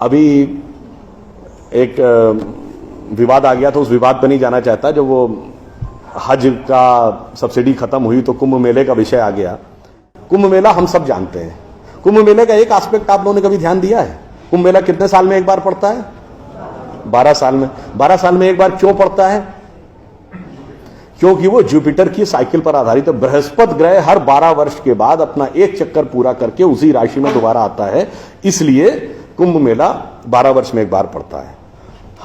अभी एक विवाद आ गया तो उस विवाद पर नहीं जाना चाहता। जो वो हज का सब्सिडी खत्म हुई तो कुंभ मेले का विषय आ गया। कुंभ मेला हम सब जानते हैं। कुंभ मेले का एक एस्पेक्ट आप लोगों ने कभी ध्यान दिया है? कुंभ मेला कितने साल में एक बार पड़ता है? 12 साल में। 12 साल में एक बार क्यों पड़ता है? क्योंकि वो जुपिटर की साइकिल पर आधारित है। बृहस्पति ग्रह हर 12 वर्ष के बाद अपना एक चक्कर पूरा करके उसी राशि में दोबारा आता है, इसलिए कुंभ मेला 12 वर्ष में एक बार पड़ता है।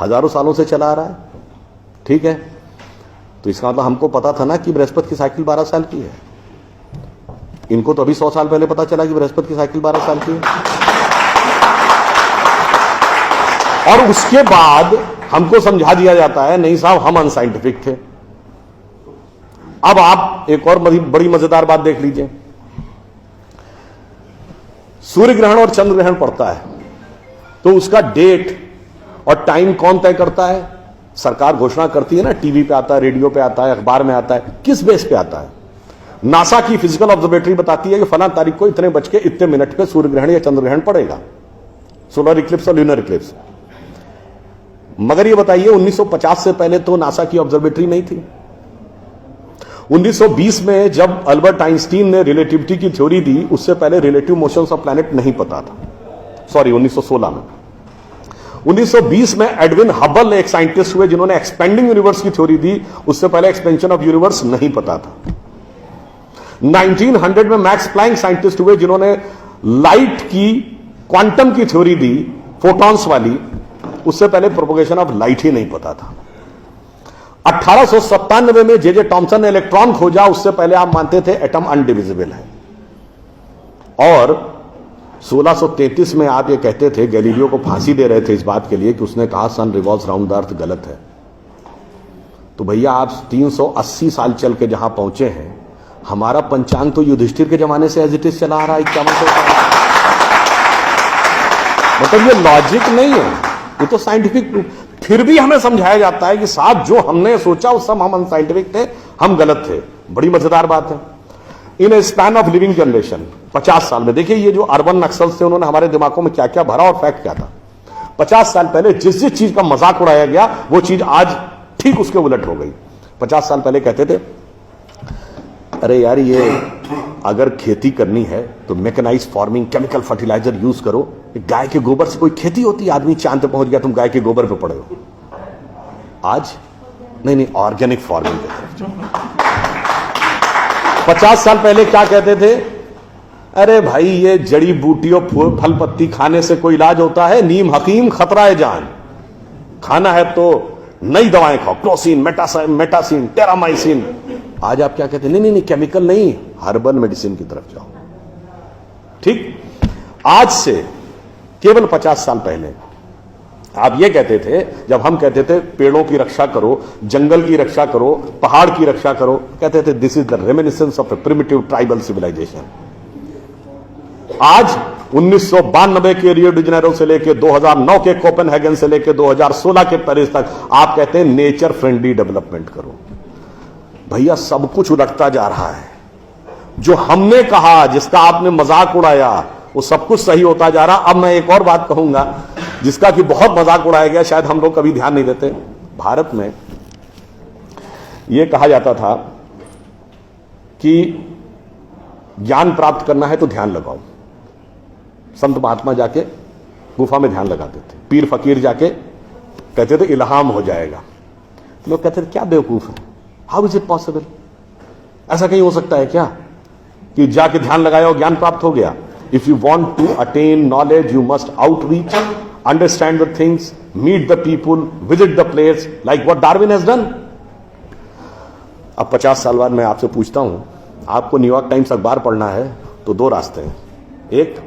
हजारों सालों से चला आ रहा है, ठीक है। तो इसका मतलब हमको पता था ना कि बृहस्पति की साइकिल 12 साल की है। इनको तो अभी 100 साल पहले पता चला कि बृहस्पति की साइकिल 12 साल की है। और उसके बाद हमको समझा दिया जाता है नहीं साहब हम अनसाइंटिफिक थे। अब आप एक और बड़ी मजेदार बात देख लीजिए। सूर्य ग्रहण और चंद्र ग्रहण पड़ता है तो उसका डेट और टाइम कौन तय करता है? सरकार घोषणा करती है ना, टीवी पे आता है, रेडियो पे आता है, अखबार में आता है। किस बेस पे आता है? नासा की फिजिकल ऑब्जर्वेटरी बताती है कि फलां तारीख को इतने बज के इतने मिनट पे सूर्य ग्रहण या चंद्र ग्रहण पड़ेगा, सोलर इक्लिप्स और ल्यूनर इक्लिप्स। मगर ये बताइए 1950 से पहले तो नासा की ऑब्जर्वेटरी नहीं थी। 1920 में जब अल्बर्ट आइंस्टीन ने रिलेटिविटी की थ्योरी दी, उससे पहले रिलेटिव मोशंस ऑफ प्लैनेट नहीं पता था। सॉरी, 1916 में। 1920 में एडविन हबल एक साइंटिस्ट हुए जिन्होंने एक्सपेंडिंग यूनिवर्स की थ्योरी दी, उससे पहले एक्सपेंशन ऑफ यूनिवर्स नहीं पता था। 1900 में मैक्स प्लैंक साइंटिस्ट हुए जिन्होंने लाइट की क्वांटम की थ्योरी दी, फोटॉन्स वाली, उससे पहले प्रोपोगेशन ऑफ लाइट ही नहीं पता था। 1897 में जे टॉमसन ने इलेक्ट्रॉन खोजा, उससे पहले आप मानते थे एटम अनडिविजिबल है। और 1633 में आप ये कहते थे, गैलीलियो को फांसी दे रहे थे इस बात के लिए कि उसने कहा सन रिवॉल्व्स राउंड द अर्थ गलत है। तो भैया आप 380 साल चल के जहां पहुंचे हैं, हमारा पंचांग तो युधिष्ठिर के जमाने से एज इट इज चला आ रहा है 51 साल। मतलब ये लॉजिक नहीं है, ये तो साइंटिफिक। फिर भी हमें समझाया जाता है कि साहब जो हमने सोचा उस सब हम अनसाइंटिफिक थे, हम गलत थे। बड़ी मजेदार बात है। इन ए स्पैन ऑफ लिविंग जनरेशन, 50 साल में देखिए ये जो अर्बन नक्सल्स थे उन्होंने हमारे दिमागों में क्या क्या भरा और फैक्ट क्या था। 50 साल पहले जिस जिस चीज का मजाक उड़ाया गया वो चीज आज ठीक उसके उलट हो गई। 50 साल पहले कहते थे अरे यार ये अगर खेती करनी है तो mechanise farming, chemical fertiliser use करो। गाय के गोबर से कोई खेती होती है? आदमी चांद पे पहुंच गया, तुम गाय के गोबर पे पड़े हो। आज नहीं, ऑर्गेनिक फार्मिंग की तरफ जाओ। 50 साल पहले क्या कहते थे? अरे भाई ये जड़ी बूटियों फल पत्ती खाने से कोई इलाज होता है? नीम हकीम खतरा है जान। खाना है तो नई दवाएं खाओ, क्लोसिन, मेटासिन, टेरामाइसिन। आज आप क्या कहते हैं? नहीं, केमिकल नहीं, हर्बल मेडिसिन की तरफ जाओ। ठीक, आज से केवल 50 साल पहले आप ये कहते थे, जब हम कहते थे पेड़ों की रक्षा करो, जंगल की रक्षा करो, पहाड़ की रक्षा करो, कहते थे this is the reminiscence of a primitive tribal civilisation. आज 1992 के रियो डी जेनेरो से लेकर 2009 के कोपेनहेगन से लेकर 2016 के पेरिस तक आप कहते हैं नेचर फ्रेंडली डेवलपमेंट करो। भैया सब कुछ उलटता जा रहा है। जो हमने कहा, जिसका आपने मजाक उड़ाया, वो सब कुछ सही होता जा रहा। अब मैं एक और बात कहूंगा जिसका कि बहुत मजाक उड़ाया गया, शायद हम लोग कभी ध्यान नहीं देते। भारत में यह कहा जाता था कि ज्ञान प्राप्त करना है तो ध्यान लगाओ। संत महात्मा जाके गुफा में ध्यान लगाते थे, पीर फकीर जाके कहते थे इल्हाम हो जाएगा। लोग कहते थे क्या बेवकूफ है, हाउ इज इट पॉसिबल? ऐसा कहीं हो सकता है क्या कि जाके ध्यान लगाया और ज्ञान प्राप्त हो गया? If you want to attain knowledge you must outreach, understand the things, meet the people, visit the place, like what Darwin has done. अब 50 साल बाद मैं आपसे पूछता हूं, आपको न्यूयॉर्क टाइम्स अखबार पढ़ना है तो 2 रास्ते हैं। एक,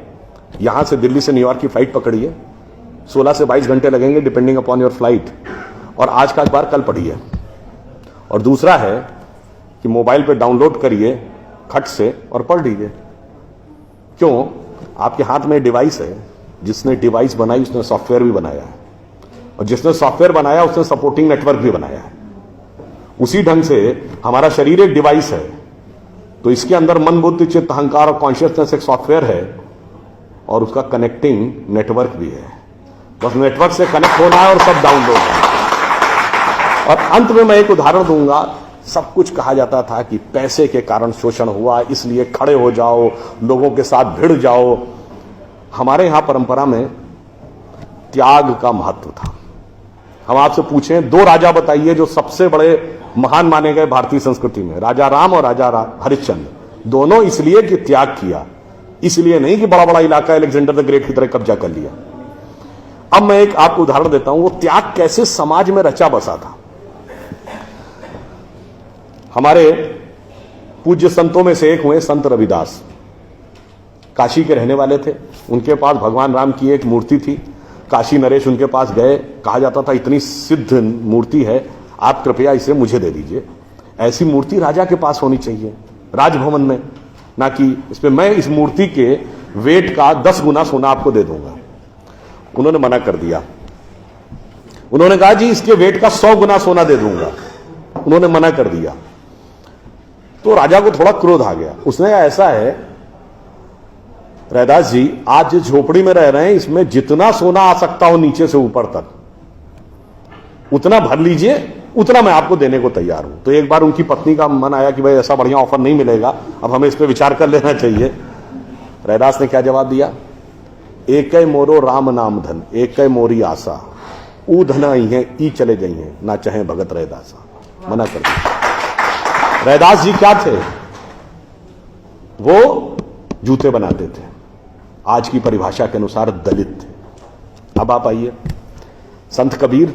यहां से दिल्ली से न्यूयॉर्क की फ्लाइट पकड़िए, 16 से 22 घंटे लगेंगे डिपेंडिंग अपॉन योर फ्लाइट, और आज का अखबार कल पढ़िए। और दूसरा है कि मोबाइल पे डाउनलोड करिए खट से और पढ़ लीजिए। क्यों? आपके हाथ में डिवाइस है, जिसने डिवाइस बनाई उसने सॉफ्टवेयर भी बनाया है, और जिसने सॉफ्टवेयर बनाया उसने सपोर्टिंग नेटवर्क भी बनाया है। उसी ढंग से हमारा शरीर एक डिवाइस है, तो इसके अंदर मन, बुद्धि, चित्त, अहंकार और कॉन्शियसनेस एक सॉफ्टवेयर है, और उसका कनेक्टिंग नेटवर्क भी है। बस नेटवर्क से कनेक्ट होना है और सब डाउनलोड है। और अंत में मैं एक उदाहरण दूंगा। सब कुछ कहा जाता था कि पैसे के कारण शोषण हुआ, इसलिए खड़े हो जाओ, लोगों के साथ भिड़ जाओ। हमारे यहां परंपरा में त्याग का महत्व था। हम आपसे पूछें, दो राजा बताइए जो सबसे बड़े महान माने गए भारतीय संस्कृति में, राजा राम और राजा हरिश्चंद्र। दोनों इसलिए कि त्याग किया, इसलिए नहीं कि बड़ा बड़ा इलाका अलेक्जेंडर द ग्रेट की तरह कब्जा कर लिया। अब मैं एक आपको उदाहरण देता हूं, वो त्याग कैसे समाज में रचा बसा था। हमारे पूज्य संतों में से एक हुए संत रविदास, काशी के रहने वाले थे। उनके पास भगवान राम की एक मूर्ति थी। काशी नरेश उनके पास गए, कहा जाता था इतनी सिद्ध मूर्ति है, आप कृपया इसे मुझे दे दीजिए। ऐसी मूर्ति राजा के पास होनी चाहिए राजभवन में, ना कि इसमें मैं इस मूर्ति के वेट का 10 गुना सोना आपको दे दूंगा। उन्होंने मना कर दिया। उन्होंने कहा जी इसके वेट का 100 गुना सोना दे दूंगा। उन्होंने मना कर दिया। तो राजा को थोड़ा क्रोध आ गया। उसने कहा ऐसा है रैदास जी, आज जिस झोपड़ी में रह रहे हैं इसमें जितना सोना आ सकता हो नीचे से ऊपर तक उतना भर लीजिए, उतना मैं आपको देने को तैयार हूं। तो एक बार उनकी पत्नी का मन आया कि भाई ऐसा बढ़िया ऑफर नहीं मिलेगा, अब हमें इस पर विचार कर लेना चाहिए। रैदास ने क्या जवाब दिया? एक मोरो राम नाम धन, एक मोरी आशा, ऊ धन आई है ई चले गई हैं, ना चाहे भगत रैदासा। मना कर दिया। रैदास जी क्या थे? वो जूते बनाते थे, आज की परिभाषा के अनुसार दलित थे। अब आप आइए, संत कबीर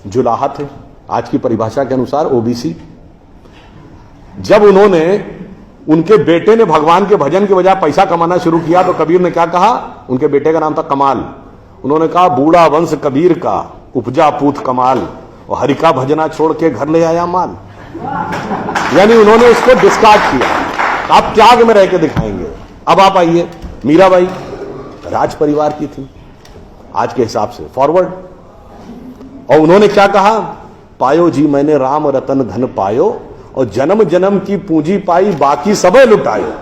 जुलाहा थे, आज की परिभाषा के अनुसार ओबीसी। जब उनके बेटे ने भगवान के भजन के बजाय पैसा कमाना शुरू किया तो कबीर ने क्या कहा? उनके बेटे का नाम था कमाल। उन्होंने कहा बूढ़ा वंश कबीर का, उपजा पूत कमाल, और हरि का भजना छोड़ के घर ले आया माल। यानी उन्होंने उसको डिस्कार्ड किया। आप त्याग में रह के दिखाएंगे। अब आप आइए, मीराबाई राज परिवार की थी आज के हिसाब से, फॉरवर्ड। और उन्होंने क्या कहा? पायो जी मैंने राम रतन धन पायो, और जन्म जन्म की पूंजी पाई बाकी सबे लुटायो।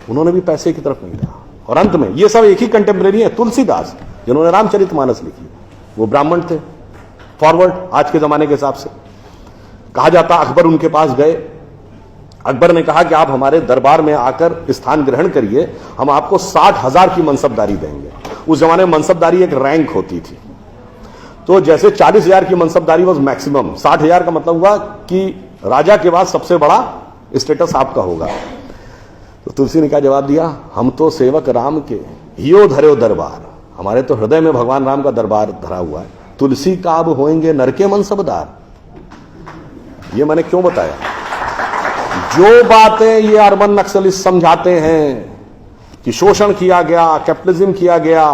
उन्होंने भी पैसे की तरफ नहीं देखा। और अंत में ये सब एक ही कंटेम्परेरी है, तुलसीदास जिन्होंने रामचरितमानस लिखी, वो ब्राह्मण थे, फॉरवर्ड आज के जमाने के हिसाब से। कहा जाता अकबर उनके पास गए। अकबर ने कहा कि आप हमारे दरबार में आकर स्थान ग्रहण करिए, हम आपको 60,000 की मनसबदारी देंगे। उस जमाने में मनसबदारी एक रैंक होती थी। तो जैसे 40,000 की मनसबदारी वॉज मैक्सिमम, 60,000 का मतलब हुआ कि राजा के बाद सबसे बड़ा स्टेटस आपका होगा। तो तुलसी ने क्या जवाब दिया? हम तो सेवक राम के हियो धरे दरबार, हमारे तो हृदय में भगवान राम का दरबार धरा हुआ है। तुलसी का अब होएंगे नर के मनसबदार। ये मैंने क्यों बताया? जो बातें ये अर्बन नक्सलिस्ट समझाते हैं कि शोषण किया गया, कैपिटलिज्म किया गया,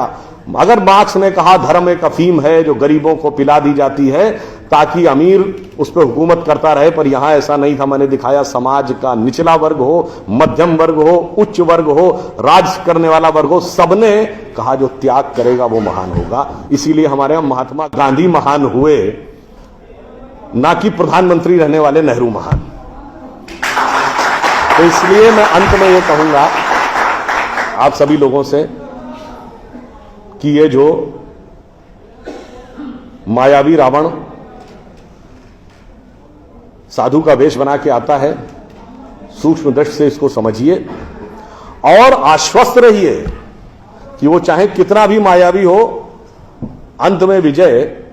अगर मार्क्स ने कहा धर्म एक अफीम है जो गरीबों को पिला दी जाती है ताकि अमीर उस पर हुकूमत करता रहे, पर यहां ऐसा नहीं था। मैंने दिखाया समाज का निचला वर्ग हो, मध्यम वर्ग हो, उच्च वर्ग हो, राज करने वाला वर्ग हो, सबने कहा जो त्याग करेगा वो महान होगा। इसीलिए हमारे यहां महात्मा गांधी महान हुए, ना कि प्रधानमंत्री रहने वाले नेहरू महान। तो इसलिए मैं अंत में ये कहूंगा आप सभी लोगों से कि ये जो मायावी रावण साधु का वेश बना के आता है, सूक्ष्म दृष्टि से इसको समझिए और आश्वस्त रहिए कि वो चाहे कितना भी मायावी हो, अंत में विजय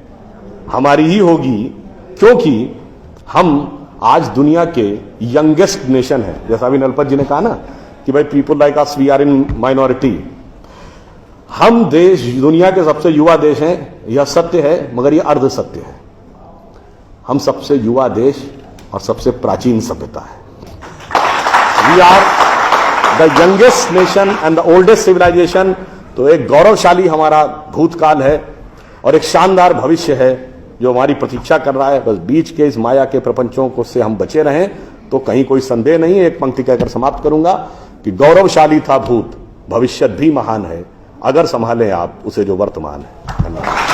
हमारी ही होगी, क्योंकि हम आज दुनिया के यंगेस्ट नेशन है। जैसा अभी नलपत जी ने कहा ना कि भाई people like us we are in minority. हम देश दुनिया के सबसे युवा देश हैं, यह सत्य है, मगर यह अर्ध सत्य है। हम सबसे युवा देश और सबसे प्राचीन सभ्यता है। We are the youngest nation and the oldest civilisation. तो एक गौरवशाली हमारा भूतकाल है और एक शानदार भविष्य है जो हमारी प्रतीक्षा कर रहा है। बस बीच के इस माया के प्रपंचों को से हम बचे रहें तो कहीं कोई संदेह नहीं है। एक पंक्ति कहकर समाप्त करूंगा कि गौरवशाली था भूत, भविष्य भी महान है, अगर संभालें आप उसे जो वर्तमान है। धन्यवाद।